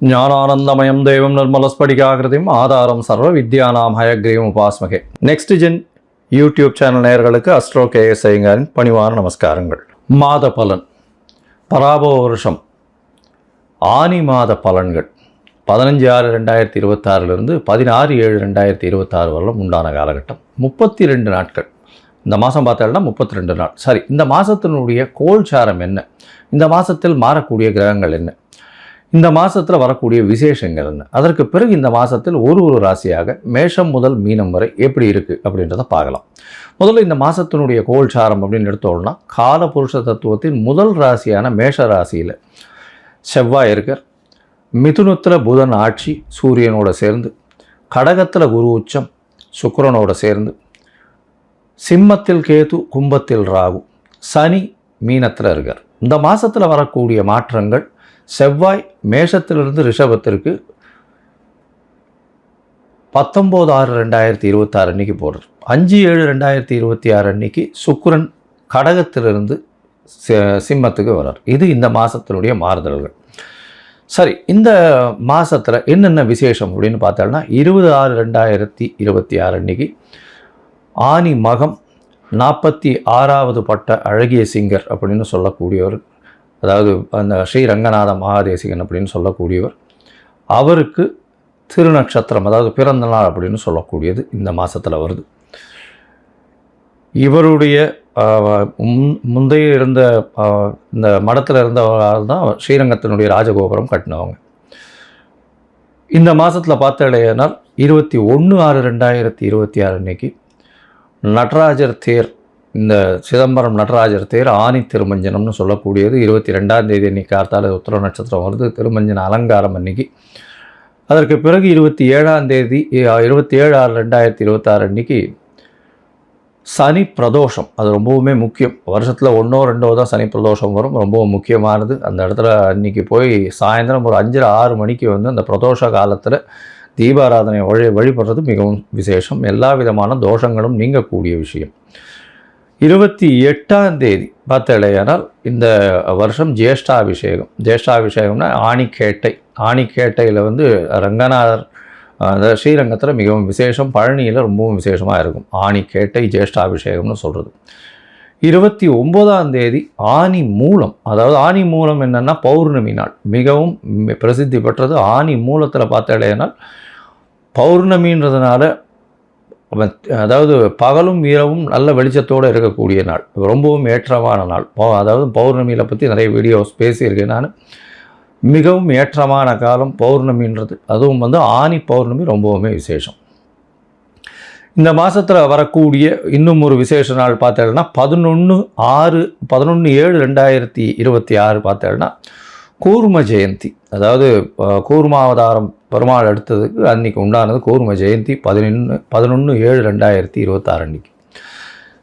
ஞானானந்தமயம் தேவம் நிர்மலஸ்படிகாகிருதியும் ஆதாரம் சர்வ வித்யானாம் ஹயக்ரீவம் உபாஸ்மகே. நெக்ஸ்ட் ஜென் யூடியூப் சேனல் நேயர்களுக்கு அஸ்ட்ரோ கேஎஸ் ஐயங்காரின் பணிவான நமஸ்காரங்கள். மாத பலன், பராபவ வருஷம் ஆனி மாத பலன்கள் 15/6/2026 16/7/2026 வரலும் உண்டான காலகட்டம் 32 நாட்கள். இந்த மாதம் பார்த்தோம்னா 32 நாள். சரி, இந்த மாதத்தினுடைய கோல்சாரம் என்ன, இந்த மாதத்தில் மாறக்கூடிய கிரகங்கள் என்ன, இந்த மாதத்தில் வரக்கூடிய விசேஷங்கள் என்ன, அதற்கு பிறகு இந்த மாதத்தில் ஒரு ராசியாக மேஷம் முதல் மீனம் வரை எப்படி இருக்குது அப்படின்றத பார்க்கலாம். முதல்ல இந்த மாதத்தினுடைய கோல்சாரம் அப்படின்னு எடுத்தோம்னா, காலபுருஷ தத்துவத்தின் முதல் ராசியான மேஷ ராசியில் செவ்வாய் இருக்கார். மிதுனத்தில் புதன் ஆட்சி சூரியனோட சேர்ந்து, கடகத்தில் குரு உச்சம் சுக்கிரனோட சேர்ந்து, சிம்மத்தில் கேது, கும்பத்தில் ராகு, சனி மீனத்தில் இருக்கார். இந்த மாதத்தில் வரக்கூடிய மாற்றங்கள், செவ்வாய் மேஷத்திலிருந்து ரிஷபத்திற்கு 19/6/2026 அன்னைக்கு போடுறார். 5/7/2026 அன்னைக்கு சுக்கிரன் கடகத்திலிருந்து சிம்மத்துக்கு வர்றார். இது இந்த மாதத்தினுடைய மாறுதல்கள். சரி, இந்த மாதத்தில் என்னென்ன விசேஷம் அப்படின்னு பார்த்தோம்னா, 20/6/2026 அன்னைக்கு ஆனி மகம் 46வது பட்ட அழகிய சிங்கர் அப்படின்னு சொல்லக்கூடியவர், அதாவது அந்த ஸ்ரீரங்கநாத மகாதேசிகன் அப்படின்னு சொல்லக்கூடியவர், அவருக்கு திருநட்சத்திரம் அதாவது பிறந்த நாள் அப்படின்னு சொல்லக்கூடியது இந்த மாதத்தில் வருது. இவருடைய முந்தைய இருந்த இந்த மடத்தில் இருந்தவர்கள் தான் ஸ்ரீரங்கத்தினுடைய ராஜகோபுரம் கட்டினவங்க. இந்த மாதத்தில் பார்த்தடையினால் 21/6/2026 அன்னைக்கு நடராஜர் தேர், இந்த சிதம்பரம் நடராஜர் தேர் ஆனி திருமஞ்சனம்னு சொல்லக்கூடியது 22ஆம் தேதி அன்றைக்கி கார்த்தால உத்திர நட்சத்திரம் வருது. திருமஞ்சன அலங்காரம் அன்னைக்கு. அதற்கு பிறகு 27ஆம் தேதி 27/6/2026 அன்னைக்கு சனி பிரதோஷம். அது ரொம்பவுமே முக்கியம். வருஷத்தில் 1ஓ 2ஓ தான் சனி பிரதோஷம் வரும். ரொம்பவும் முக்கியமானது. அந்த இடத்துல அன்றைக்கி போய் சாயந்தரம் ஒரு 5:30-6 மணிக்கு அந்த பிரதோஷ காலத்தில் தீபாராதனை வழிபடுறது மிகவும் விசேஷம். எல்லா விதமான தோஷங்களும் நீங்கக்கூடிய விஷயம். 28ஆம் தேதி பார்த்தடையானால் இந்த வருஷம் ஜேஷ்டாபிஷேகம். ஜேஷ்டாபிஷேகம்னா ஆணிக்கேட்டை. ஆணிக்கேட்டையில் ரங்கநாதர் ஸ்ரீரங்கத்தில் மிகவும் விசேஷம். பழனியில் ரொம்பவும் விசேஷமாக இருக்கும். ஆணிக்கேட்டை ஜேஷ்டாபிஷேகம்னு சொல்கிறது. 29ஆம் தேதி ஆனி மூலம். அதாவது ஆனி மூலம் என்னென்னா பௌர்ணமி நாள். மிகவும் பிரசித்தி பெற்றது. ஆனி மூலத்தில் பார்த்தடையானால் பௌர்ணமின்றதுனால, அதாவது பகலும் இரவும் நல்ல வெளிச்சத்தோடு இருக்கக்கூடிய நாள், ரொம்பவும் ஏற்றமான நாள். அதாவது பௌர்ணமியில் பற்றி நிறைய வீடியோஸ் பேசியிருக்கேன் நான். மிகவும் ஏற்றமான காலம் பௌர்ணமின்றது. அதுவும் ஆனி பௌர்ணமி ரொம்பவுமே விசேஷம். இந்த மாதத்தில் வரக்கூடிய இன்னும் ஒரு விசேஷ நாள் பார்த்தேன்னா 11/7/2026 பார்த்தேன்னா கூர்ம ஜெயந்தி. அதாவது கூர்மாவதாரம் பெருமாள் எடுத்ததுக்கு அன்றைக்கி உண்டானது கூர்ம ஜெயந்தி 11/7/2026 அன்றைக்கி.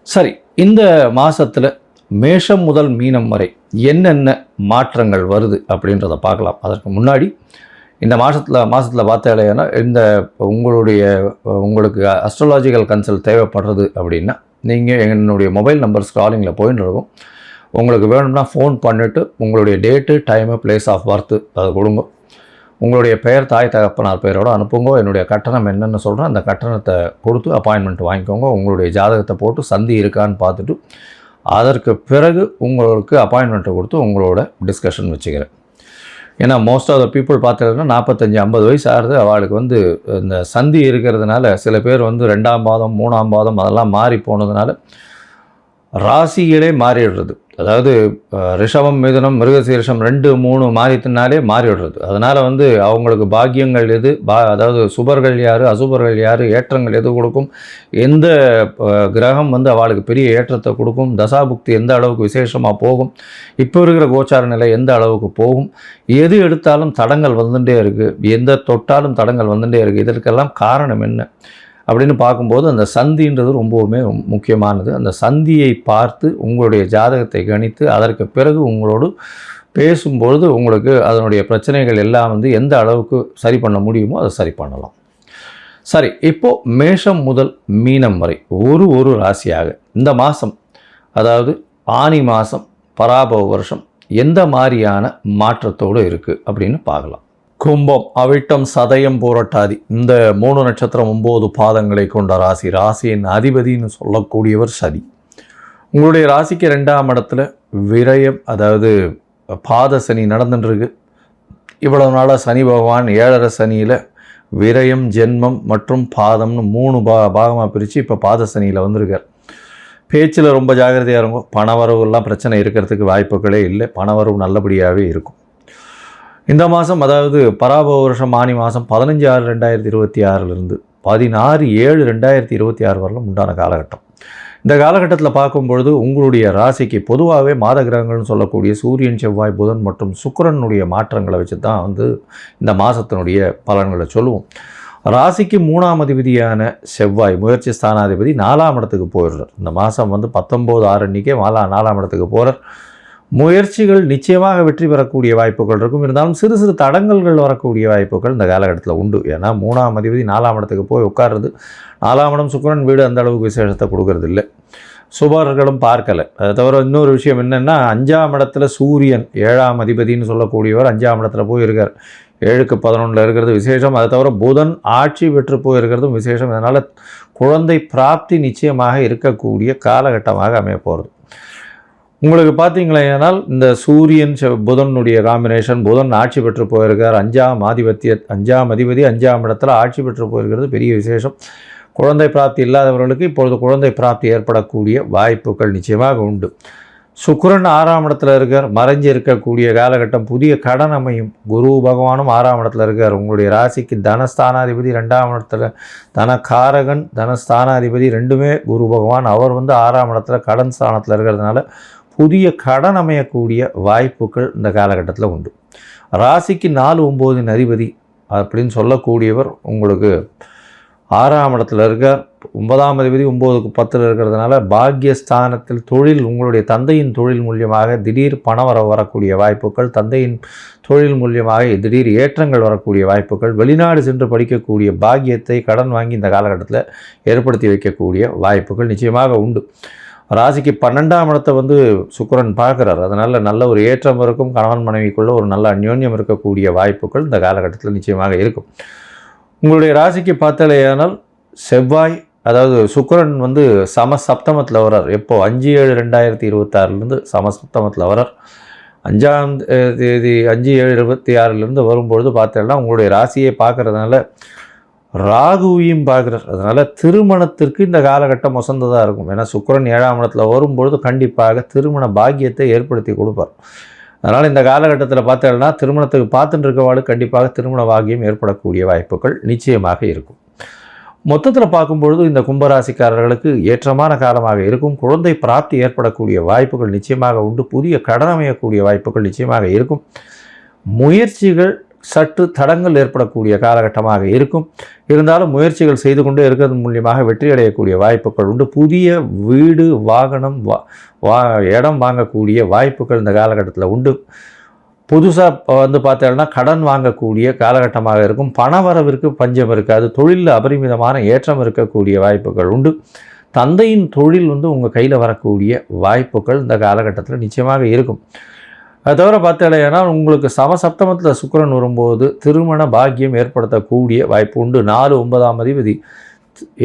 சரி, இந்த மாதத்தில் மேஷம் முதல் மீனம் வரை என்னென்ன மாற்றங்கள் வருது அப்படின்றத பார்க்கலாம். அதற்கு முன்னாடி இந்த மாதத்தில் பார்த்தேன்னா, உங்களுக்கு அஸ்ட்ராலாஜிக்கல் கன்சல்ட் தேவைப்படுறது அப்படின்னா, நீங்கள் என்னுடைய மொபைல் நம்பர் ஸ்க்ராலிங்கில் போயின்னு இருக்கும். உங்களுக்கு வேணும்னா ஃபோன் பண்ணிவிட்டு உங்களுடைய date, time, place of birth அதை கொடுங்க. உங்களுடைய பெயர், தாய் தகப்பனார் பெயரோடு அனுப்புங்க. என்னுடைய கட்டணம் என்னென்னு சொல்கிறேன், அந்த கட்டணத்தை கொடுத்து அப்பாயின்மெண்ட் வாங்கிக்கோங்க. உங்களுடைய ஜாதகத்தை போட்டு சந்தி இருக்கான்னு பார்த்துட்டு அதற்கு பிறகு உங்களுக்கு அப்பாயின்மெண்ட்டை கொடுத்து உங்களோட டிஸ்கஷன் வச்சுக்கிறேன். ஏன்னா மோஸ்ட் ஆஃப் த பீப்புள் பார்த்தீங்கன்னா 45-50 வயசு ஆகிறது. அவளுக்கு இந்த சந்தி இருக்கிறதுனால சில பேர் 2ஆம் பாதம் 3ஆம் பாதம் அதெல்லாம் மாறி போனதுனால ராசிகளே மாறிடுறது. அதாவது ரிஷபம், மிதுனம், மிருகசீரிஷம் 2, 3 மாறித்தினாலே மாறிடுறது. அதனால் அவங்களுக்கு பாக்கியங்கள் எது, அதாவது சுபர்கள் யார், அசுபர்கள் யார், ஏற்றங்கள் எது கொடுக்கும், எந்த கிரகம் அவளுக்கு பெரிய ஏற்றத்தை கொடுக்கும், தசாபுக்தி எந்த அளவுக்கு விசேஷமாக போகும், இப்போ இருக்கிற கோச்சார நிலை எந்த அளவுக்கு போகும், எது எடுத்தாலும் தடங்கள் வந்துட்டே இருக்குது, எந்த தொட்டாலும் தடங்கள் வந்துட்டே இருக்குது, இதற்கெல்லாம் காரணம் என்ன அப்படின்னு பார்க்கும்போது அந்த சந்தின்றது ரொம்பவுமே முக்கியமானது. அந்த சந்தியை பார்த்து உங்களுடைய ஜாதகத்தை கணித்து அதற்கு பிறகு உங்களோடு பேசும்பொழுது உங்களுக்கு அதனுடைய பிரச்சனைகள் எல்லாம் எந்த அளவுக்கு சரி பண்ண முடியுமோ அதை சரி பண்ணலாம். சரி, இப்போது மேஷம் முதல் மீனம் வரை ஒரு ராசியாக இந்த மாதம், அதாவது ஆனி மாதம் பராபவ வருஷம் எந்த மாதிரியான மாற்றத்தோடு இருக்குது அப்படின்னு பார்க்கலாம். கும்பம், அவிட்டம், சதயம், பூரட்டாதி இந்த 3 நட்சத்திரம் 9 பாதங்களை கொண்ட ராசி. ராசியின் அதிபதினு சொல்லக்கூடியவர் சதி. உங்களுடைய ராசிக்கு 2ஆம் இடத்துல விரயம், அதாவது பாத சனி நடந்துட்டுருக்கு. இவ்வளவு நாளாக சனி பகவான் 7.5 சனியில் விரயம், ஜென்மம் மற்றும் பாதம்னு 3 பாகமாக பிரித்து இப்போ பாத சனியில் வந்திருக்கார். பேச்சில் ரொம்ப ஜாகிரதையாக இருக்கும். பணவரவுலாம் பிரச்சனை இருக்கிறதுக்கு வாய்ப்புகளே இல்லை. பணவரவு நல்லபடியாகவே இருக்கும். இந்த மாதம், அதாவது பராபவ வருஷம் ஆனி மாதம் 15/6/2026 16/7/2026 வரலும் உண்டான காலகட்டம். இந்த காலகட்டத்தில் பார்க்கும்பொழுது உங்களுடைய ராசிக்கு பொதுவாகவே மாத கிரகங்கள்னு சொல்லக்கூடிய சூரியன், செவ்வாய், புதன் மற்றும் சுக்கிரனுடைய மாற்றங்களை வச்சு தான் இந்த மாதத்தினுடைய பலன்களை சொல்லுவோம். ராசிக்கு 3ஆம் அதிபதியான செவ்வாய் முயற்சி ஸ்தானாதிபதி 4ஆம் இடத்துக்கு போயிடுறார். இந்த மாதம் 19/6 அன்றைக்கே 4ஆம் இடத்துக்கு போகிறார். முயற்சிகள் நிச்சயமாக வெற்றி பெறக்கூடிய வாய்ப்புகள் இருக்கும். இருந்தாலும் சிறு சிறு தடங்கல்கள் வரக்கூடிய வாய்ப்புகள் இந்த காலகட்டத்தில் உண்டு. ஏன்னா 3ஆம் அதிபதி 4ஆம் இடத்துக்கு போய் உட்கார்றது, 4ஆம் இடம் சுக்கிரன் வீடு அந்த அளவுக்கு விசேஷத்தை கொடுக்கறது இல்லை. சுபர்களும் பார்க்கலை. அதை தவிர இன்னொரு விஷயம் என்னென்னா, 5ஆம் இடத்துல சூரியன் 7ஆம் அதிபதினு சொல்லக்கூடியவர் 5ஆம் இடத்துல போய் இருக்கார். 7க்கு 11 இருக்கிறது விசேஷம். அதை தவிர புதன் ஆட்சி பெற்று போயிருக்கிறதும் விசேஷம். இதனால் குழந்தை பிராப்தி நிச்சயமாக இருக்கக்கூடிய காலகட்டமாக அமைய போகிறது. உங்களுக்கு பார்த்தீங்களேனால் இந்த சூரியன் புதனுடைய காம்பினேஷன், புதன் ஆட்சி பெற்று போயிருக்கார். 5ஆம் அதிபதி 5ஆம் இடத்துல ஆட்சி பெற்று போயிருக்கிறது பெரிய விசேஷம். குழந்தை பிராப்தி இல்லாதவர்களுக்கு இப்பொழுது குழந்தை பிராப்தி ஏற்படக்கூடிய வாய்ப்புகள் நிச்சயமாக உண்டு. சுக்கிரன் 6ஆம் இடத்துல இருக்கார். மறைஞ்சு இருக்கக்கூடிய காலகட்டம். புதிய கடன் அமையும். குரு பகவானும் 6ஆம் இடத்துல இருக்கார். உங்களுடைய ராசிக்கு தனஸ்தானாதிபதி 2ஆம் இடத்துல, தனகாரகன் தனஸ்தானாதிபதி ரெண்டுமே குரு பகவான். அவர் 6ஆம் இடத்துல கடன் ஸ்தானத்தில் இருக்கிறதுனால புதிய கடன் அமையக்கூடிய வாய்ப்புகள் இந்த காலகட்டத்தில் உண்டு. ராசிக்கு 4-9 அதிபதி அப்படின்னு சொல்லக்கூடியவர் உங்களுக்கு 6ஆம் இடத்துல இருக்கார். 9ஆம் அதிபதி 9க்கு 10 இருக்கிறதுனால பாக்யஸ்தானத்தில் தொழில், உங்களுடைய தந்தையின் தொழில் மூலியமாக திடீர் பணம் வரக்கூடிய வாய்ப்புகள், தந்தையின் தொழில் மூலியமாக திடீர் ஏற்றங்கள் வரக்கூடிய வாய்ப்புகள், வெளிநாடு சென்று படிக்கக்கூடிய பாக்கியத்தை கடன் வாங்கி இந்த காலகட்டத்தில் ஏற்படுத்தி வைக்கக்கூடிய வாய்ப்புகள் நிச்சயமாக உண்டு. ராசிக்கு 12ஆம் இடத்தை சுக்கிரன் பார்க்குறார். அதனால் நல்ல ஒரு ஏற்றம் இருக்கும். கணவன் மனைவிக்குள்ளே ஒரு நல்ல அந்யோன்யம் இருக்கக்கூடிய வாய்ப்புகள் இந்த காலகட்டத்தில் நிச்சயமாக இருக்கும். உங்களுடைய ராசிக்கு பார்த்தாலேயானால் செவ்வாய், அதாவது சுக்கிரன் சமசப்தமத்தில் வரார். எப்போ 5/7/2026 சமசப்தமத்தில் வரார். 5ஆம் தேதி 5/7/26 வரும்பொழுது பார்த்தேன்னா உங்களுடைய ராசியை பார்க்குறதுனால ராகுவையும் பார்க்குறார். அதனால் திருமணத்திற்கு இந்த காலகட்டம் வசந்ததாக இருக்கும். ஏன்னா சுக்கிரன் 7ஆம் இடத்துல வரும்பொழுது கண்டிப்பாக திருமண பாக்கியத்தை ஏற்படுத்தி கொடுப்பார். அதனால் இந்த காலகட்டத்தில் பார்த்தேன்னா திருமணத்துக்கு பார்த்துட்டு இருக்கவாடு கண்டிப்பாக திருமண பாக்கியம் ஏற்படக்கூடிய வாய்ப்புகள் நிச்சயமாக இருக்கும். மொத்தத்தில் பார்க்கும்பொழுது இந்த கும்பராசிக்காரர்களுக்கு ஏற்றமான காலமாக இருக்கும். குழந்தை பிராப்தி ஏற்படக்கூடிய வாய்ப்புகள் நிச்சயமாக உண்டு. புதிய கடன் அமையக்கூடிய வாய்ப்புகள் நிச்சயமாக இருக்கும். முயற்சிகள் சற்று தடங்கள் ஏற்படக்கூடிய காலகட்டமாக இருக்கும். இருந்தாலும் முயற்சிகள் செய்து கொண்டே இருக்கிறது மூலியமாக வெற்றி அடையக்கூடிய வாய்ப்புகள் உண்டு. புதிய வீடு, வாகனம், இடம் வாங்கக்கூடிய வாய்ப்புகள் இந்த காலகட்டத்தில் உண்டு. புதுசாக பார்த்தீங்கன்னா கடன் வாங்கக்கூடிய காலகட்டமாக இருக்கும். பணவரவிற்கு பஞ்சம் இருக்காது. தொழிலில் அபரிமிதமான ஏற்றம் இருக்கக்கூடிய வாய்ப்புகள் உண்டு. தந்தையின் தொழில் உங்கள் கையில் வரக்கூடிய வாய்ப்புகள் இந்த காலகட்டத்தில் நிச்சயமாக இருக்கும். அது தவிர பார்த்தீங்கன்னா உங்களுக்கு சமசப்தமத்தில் சுக்கிரன் வரும்போது திருமண பாக்கியம் ஏற்படுத்தக்கூடிய வாய்ப்பு உண்டு. 4-9ஆம் அதிபதி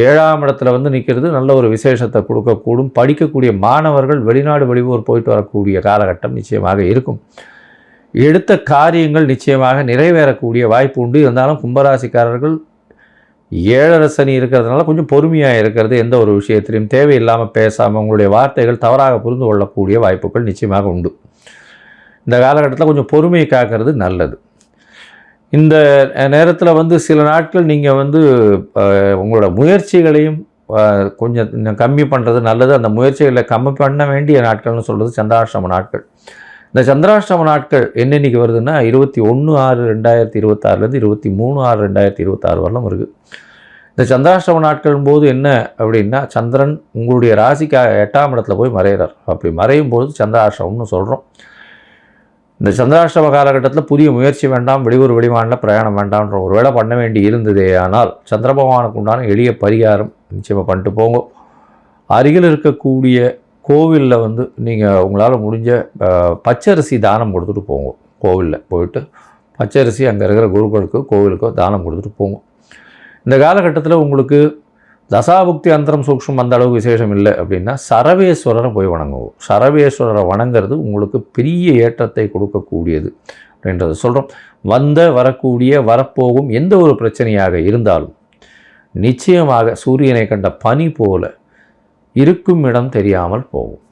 7ஆம் இடத்துல நிற்கிறது நல்ல ஒரு விசேஷத்தை கொடுக்கக்கூடும். படிக்கக்கூடிய மாணவர்கள் வெளிநாடு வெளியூர் போயிட்டு வரக்கூடிய காலகட்டம் நிச்சயமாக இருக்கும். எடுத்த காரியங்கள் நிச்சயமாக நிறைவேறக்கூடிய வாய்ப்பு உண்டு. இருந்தாலும் கும்பராசிக்காரர்கள் 7.5 சனி இருக்கிறதுனால கொஞ்சம் பொறுமையாக இருக்கிறது. எந்த ஒரு விஷயத்திலையும் தேவையில்லாமல் பேசாமல் உங்களுடைய வார்த்தைகள் தவறாக புரிந்து கொள்ளக்கூடிய வாய்ப்புகள் நிச்சயமாக உண்டு. இந்த காலகட்டத்தில் கொஞ்சம் பொறுமையை காக்கிறது நல்லது. இந்த நேரத்தில் சில நாட்கள் நீங்கள் உங்களோட முயற்சிகளையும் கொஞ்சம் கம்மி பண்ணுறது நல்லது. அந்த முயற்சிகளை கம்மி பண்ண வேண்டிய நாட்கள்னு சொல்கிறது சந்திராஷ்டம நாட்கள். இந்த சந்திராஷ்டம நாட்கள் என்னென்னைக்கு வருதுன்னா 21/6/2026 23/6/2026 வரலாம் இருக்குது. இந்த சந்திராஷ்டம நாட்கள் போது என்ன அப்படின்னா, சந்திரன் உங்களுடைய ராசிக்கு 8ஆம் இடத்துல போய் மறைகிறார். அப்படி மறையும் போது சந்திராஷ்டமம்னு சொல்கிறோம். இந்த சந்திராஷ்டம காலகட்டத்தில் புதிய முயற்சி வேண்டாம், வெளியூர் வெளிமாநில பிரயாணம் வேண்டாம்ன்ற ஒரு வேளை பண்ண வேண்டி இருந்ததே. ஆனால் சந்திர பகவானுக்கு உண்டான எளிய பரிகாரம் நிச்சயமாக பண்ணிட்டு போங்க. அருகில் இருக்கக்கூடிய கோவிலில் நீங்கள் உங்களால் முடிஞ்ச பச்சரிசி தானம் கொடுத்துட்டு போங்க. கோவிலில் போயிட்டு பச்சரிசி அங்கே இருக்கிற குருக்களுக்கோ கோவிலுக்கோ தானம் கொடுத்துட்டு போங்க. இந்த காலகட்டத்தில் உங்களுக்கு தசாபுக்தி அந்தரம் சூக்ஷ்மம் அந்த அளவுக்கு விசேஷம் இல்லை அப்படின்னா சரவேஸ்வரரை போய் வணங்குவோம். சரவேஸ்வரரை வணங்குறது உங்களுக்கு பெரிய ஏற்றத்தை கொடுக்கக்கூடியது அப்படின்றத சொல்கிறோம். வரக்கூடிய வரப்போகும் எந்த ஒரு பிரச்சனையாக இருந்தாலும் நிச்சயமாக சூரியனை கண்ட பனி போல இருக்கும் இடம் தெரியாமல் போகும்.